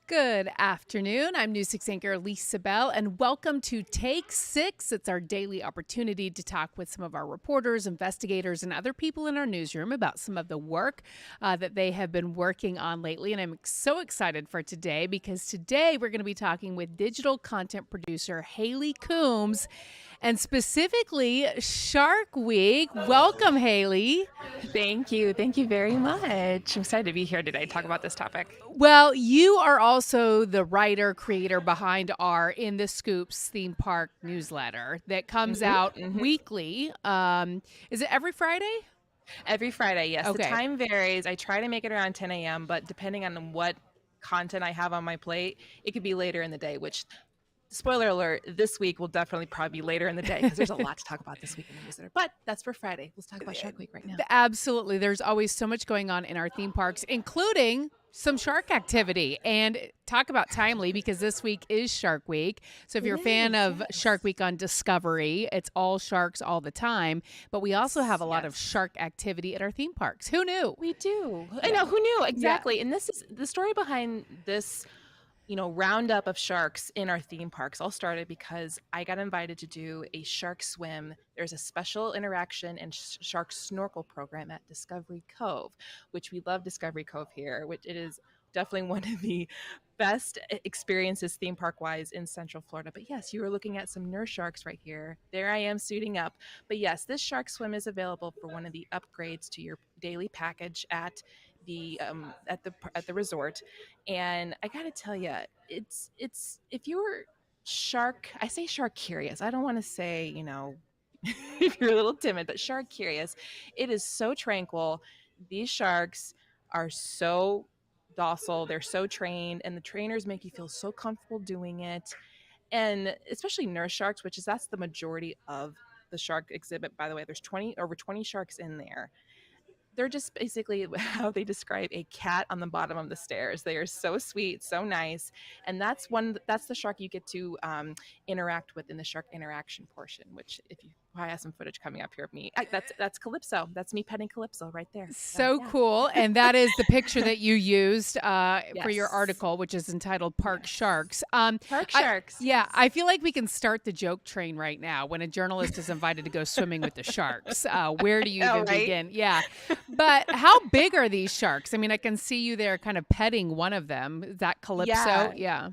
Good afternoon. I'm News 6 anchor Lisa Bell, and welcome to Take 6. It's our daily opportunity to talk with some of our reporters, investigators, and other people in our newsroom about some of the work that they have been working on lately. And I'm so excited for today because today we're going to be talking with digital content producer Haley Coomes and specifically Shark Week. Welcome, Haley. Thank you. Thank you very much. I'm excited to be here today to talk about this topic. Well, you are also the writer, creator behind our In the Scoops theme park newsletter that comes hmm out hmm weekly. Is it every Friday? Every Friday, yes. The Okay. time varies. I try to make it around 10 a.m., but depending on what content I have on my plate, it could be later in the day, which, spoiler alert, this week will definitely probably be later in the day because there's a lot to talk about this week in the newsletter. But that's for Friday. Let's talk about Shark Week right now. Absolutely. There's always so much going on in our theme parks, including some shark activity. And talk about timely because this week is Shark Week. So if It you're a fan is, of yes. Shark Week on Discovery, it's all sharks all the time. But we also have a lot of Yes. shark activity at our theme parks. Who knew? We do. I Yeah. know, who knew? Yeah. Exactly. And this is the story behind this roundup of sharks in our theme parks all started because I got invited to do a shark swim. There's a special interaction and shark snorkel program at Discovery Cove, which we love Discovery Cove here, which it is definitely one of the best experiences theme park wise in Central Florida. But yes, you were looking at some nurse sharks right here. There I am suiting up. But yes, this shark swim is available for one of the upgrades to your daily package at the resort. And I gotta tell you, it's if you're shark, I say shark curious. I don't want to say if you're a little timid, but shark curious, it is so tranquil. These sharks are so docile. They're so trained, and the trainers make you feel so comfortable doing it. And especially nurse sharks, which is that's the majority of the shark exhibit. By the way, there's 20 sharks in there. They're just basically how they describe a cat on the bottom of the stairs. They are so sweet, so nice, and that's the shark you get to interact with in the shark interaction portion. Which, if you, I have some footage coming up here of me. That's Calypso. That's me petting Calypso right there. So So yeah, cool. And that is the picture that you used for your yes, article, which is entitled Park yes. Sharks. Park I, sharks. yeah, Yes. I feel like we can start the joke train right now when a journalist is invited to go swimming with the sharks. Where do you All even right. begin? Yeah. But how big are these sharks? I mean, I can see you there kind of petting one of them. Is that Calypso? Yeah. Yeah.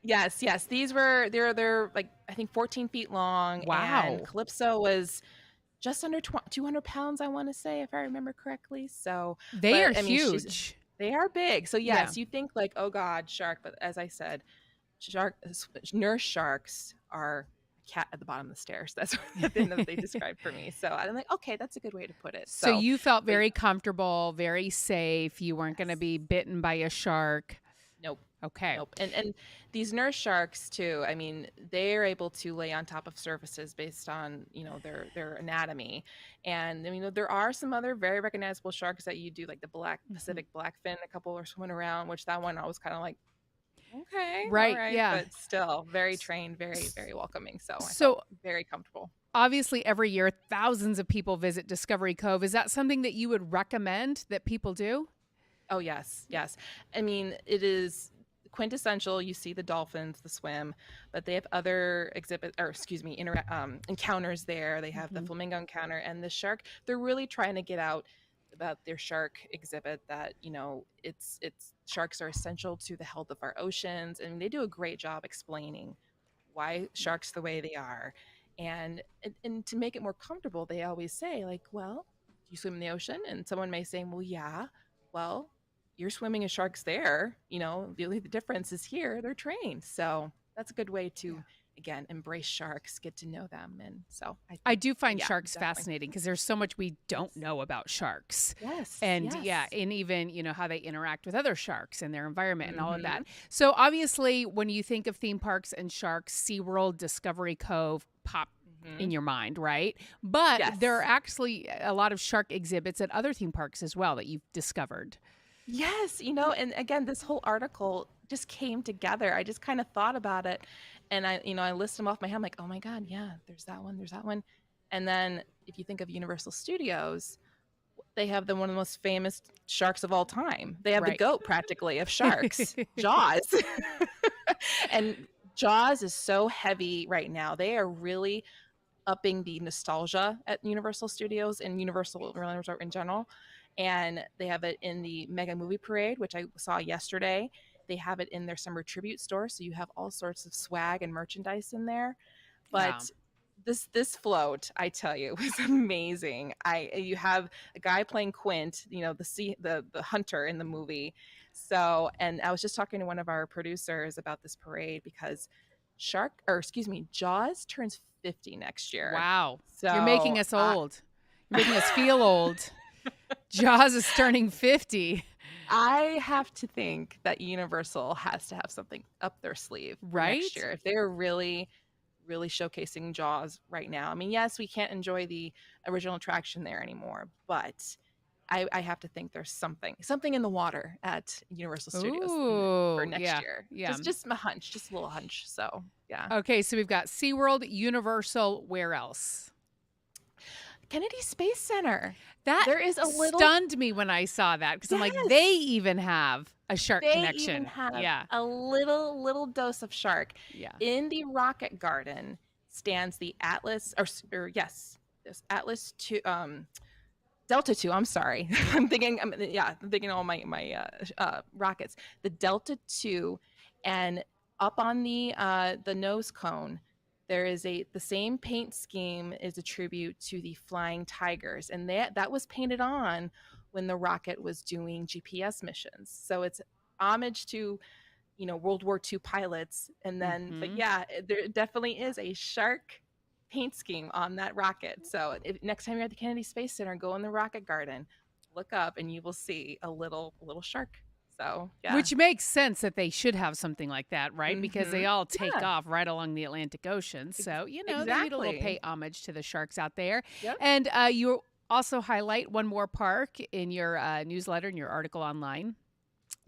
Yes. Yes. They're like I think 14 feet long, and Wow. Calypso was just under 200 pounds, I want to say, if I remember correctly. So, They are but I mean, huge. they are big. So Yeah. yes, you think like, oh God, shark. But as I said, nurse sharks are a cat at the bottom of the stairs. That's the thing that they described for me. So I'm like, okay, that's a good way to put it. So you felt But very comfortable, very safe. You weren't going to yes, be bitten by a shark. nope. Okay. Nope. And these nurse sharks too, I mean, they are able to lay on top of surfaces based on, their anatomy. And there are some other very recognizable sharks that you do, like the black Mhm. Pacific blackfin, a couple are swimming around, which that one I was kind of like, okay, all Right, right, yeah. but still very S trained, very, s very welcoming. So I felt so, very comfortable. obviously, every year, thousands of people visit Discovery Cove. Is that something that you would recommend that people do? Oh, yes, yes. I mean, it is quintessential. You see the dolphins, the swim, but they have other encounters there. They have the Mhm. flamingo encounter and the shark. They're really trying to get out about their shark exhibit that, it's sharks are essential to the health of our oceans, and they do a great job explaining why sharks the way they are. And to make it more comfortable, they always say like, well, do you swim in the ocean? And someone may say, well, yeah. Well, you're swimming in sharks there. The only difference is here they're trained. So that's a good way Yeah. to again embrace sharks, get to know them. And so I I think, do find yeah, sharks definitely. fascinating because there's so much we don't Yes. know about sharks. Yes. And yeah, Yes. and even, how they interact with other sharks and their environment and all of that. Mm-hmm. So obviously, when you think of theme parks and sharks, SeaWorld, Discovery Cove pop Mm-hmm. in your mind, right? But there are Yes. actually a lot of shark exhibits at other theme parks as well that you've discovered. Yes, and again, this whole article just came together. I just kind of thought about it, and I list them off my head. I'm like, oh my God, yeah, there's that one, there's that one. And then if you think of Universal Studios, they have one of the most famous sharks of all time. They have the Right. goat practically of sharks, Jaws. And Jaws is so heavy right now. They are really upping the nostalgia at Universal Studios and Universal Orlando Resort in general. And they have it in the Mega Movie Parade, which I saw yesterday. They have it in their summer tribute store, so you have all sorts of swag and merchandise in there. Yeah. But this float, I tell you, was amazing. I You have a guy playing Quint, the hunter in the movie. So, and I was just talking to one of our producers about this parade because Jaws turns 50 next year. Wow. You're So making us old. You're making us feel old. Jaws is turning 50, I have to think that Universal has to have something up their sleeve for next right? year if they're really showcasing Jaws right now. I mean, yes, we can't enjoy the original attraction there anymore, but I have to think there's something in the water at Universal Studios for Ooh, next yeah. year. Yeah. Just my hunch, just a little hunch. So yeah. Okay, so we've got SeaWorld, Universal, where else? Kennedy Space Center. That There is a little stunned me when I saw that because I'm like, they yes. even have a shark They even connection. have Yeah. a little dose of shark. Yeah. In the Rocket Garden stands the Atlas or yes, this Atlas 2 Delta 2, I'm sorry. I'm thinking all my rockets. The Delta 2 and up on the nose cone there is the same paint scheme is a tribute to the Flying Tigers and that was painted on when the rocket was doing GPS missions. So it's homage to World War II pilots. And then, but Mhm. yeah, there definitely is a shark paint scheme on that rocket. So next time you're at the Kennedy Space Center, go in the Rocket Garden, look up, and you will see a little shark. So yeah. Which makes sense that they should have something like that, right? Because Mm-hmm. they all take Yeah. off right along the Atlantic Ocean. Ex- So, they need a little exactly. pay homage to the sharks out there. Yep. And you also highlight one more park in your newsletter and your article online.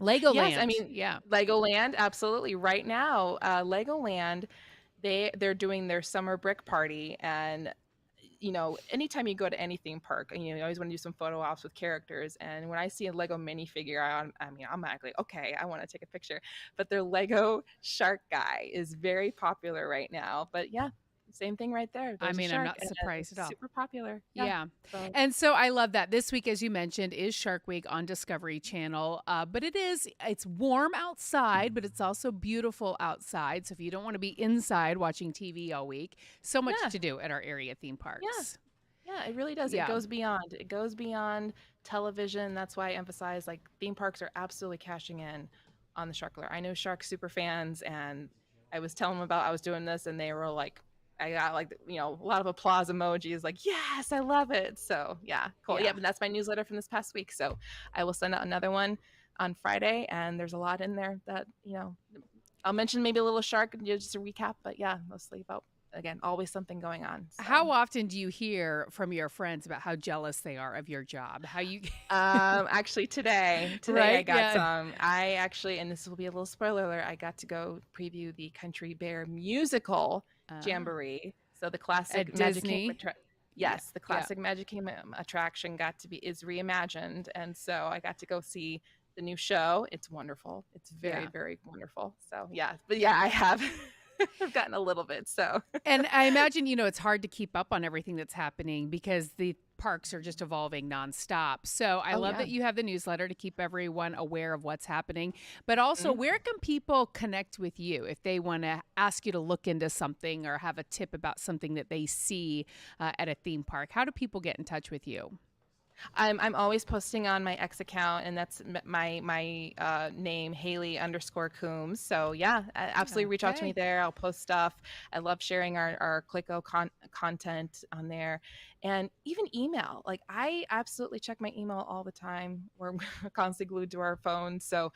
Yes, I Legoland. mean Yeah. Legoland, absolutely. Right now, Legoland, they're doing their summer brick party, and anytime you go to any theme park, you always want to do some photo ops with characters. And when I see a Lego minifigure, I mean, I'm automatically okay. I want to take a picture. But their Lego shark guy is very popular right now. But yeah, same thing right there. I There's a mean, I'm shark, not and surprised it's at all. super popular. Yeah. Yeah. So And so I love that. This week, as you mentioned, is Shark Week on Discovery Channel. But it's warm outside, but it's also beautiful outside. So if you don't want to be inside watching TV all week, so much yeah, to do at our area theme yeah. parks. Yeah, it really does. It Yeah. goes beyond. It goes beyond television. That's why I emphasize like theme parks are absolutely cashing in on the shark lure. I know shark super fans, and I was telling them about I was doing this, and they were like, I got like a lot of applause emojis, like yes, I love it. So yeah, cool. Yeah, Yeah. but that's my newsletter from this past week. So I will send out another one on Friday, and there's a lot in there that I'll mention maybe a little shark, just a recap. But yeah, mostly about again always something going on. So. How often do you hear from your friends about how jealous they are of your job? How you, Actually today I right? got Yeah. some. I actually, and this will be a little spoiler alert, I got to go preview the Country Bear musical Uh, jamboree. So the at classic Magic Kingdom Disney. Yeah. yes, the Yeah. classic Magic Kingdom attraction is reimagined, and so I got to go see the new show. It's wonderful. It's very Yeah. very wonderful. So yeah, but yeah, I have I've gotten a little bit. So And I imagine, it's hard to keep up on everything that's happening because the parks are just evolving nonstop. So I oh love yeah. that you have the newsletter to keep everyone aware of what's happening. But also, Mhm. where can people connect with you if they want to ask you to look into something or have a tip about something that they see at a theme park? How do people get in touch with you? I'm always posting on my X account, and that's my name Haley_Coomes. So yeah, absolutely reach out to me Okay. there. I'll post stuff. I love sharing our Clicko content on there, and even email. Like I absolutely check my email all the time. We're constantly glued to our phones, so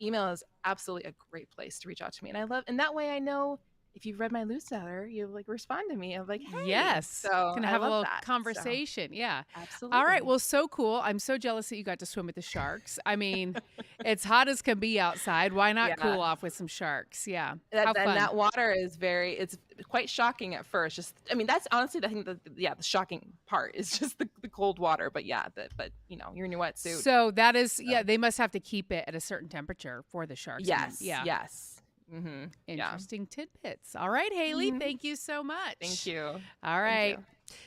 email is absolutely a great place to reach out to me. And I love, and that way I know if you've read my newsletter, you like respond to me of like, hey. Yes. So Gonna I have a love little that. So conversation. Yeah. All right. absolutely. Well, so cool. I'm so jealous that you got to swim with the sharks. I mean, it's hot as can be outside. Why not Yeah. cool off with some sharks? Yeah. That How and fun. that water is it's quite shocking at first. Just I mean, that's honestly I think the shocking part is just the cold water. But yeah, but you're in your wetsuit. So that is, yeah, So they must have to keep it at a certain temperature for the sharks. And yes, yeah, yes. Yeah. interesting tidbits. All right, Haley, hmm thank you so Thank much. you. All Thank you. right.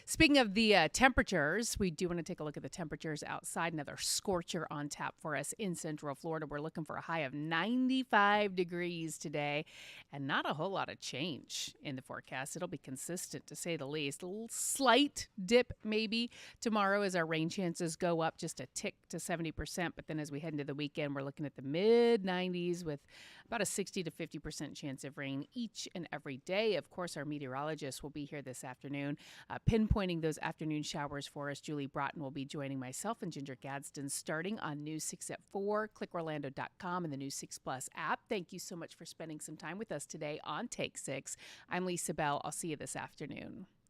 Speaking of the temperatures, we do want to take a look at the temperatures outside. Another scorcher on tap for us in Central Florida. We're looking for a high of 95 degrees today and not a whole lot of change in the forecast. It'll be consistent to say the least. A little slight dip maybe tomorrow as our rain chances go up just a tick to 70%. But then as we head into the weekend, we're looking at the mid 90s with about a 60 to 50% chance of rain each and every day. Of course, our meteorologist will be here this afternoon, pinpointing those afternoon showers for us. Julie Broughton will be joining myself and Ginger Gadsden starting on News 6 at 4, clickorlando.com and the News 6 Plus app. Thank you so much for spending some time with us today on Take 6. I'm Lisa Bell. I'll see you this afternoon.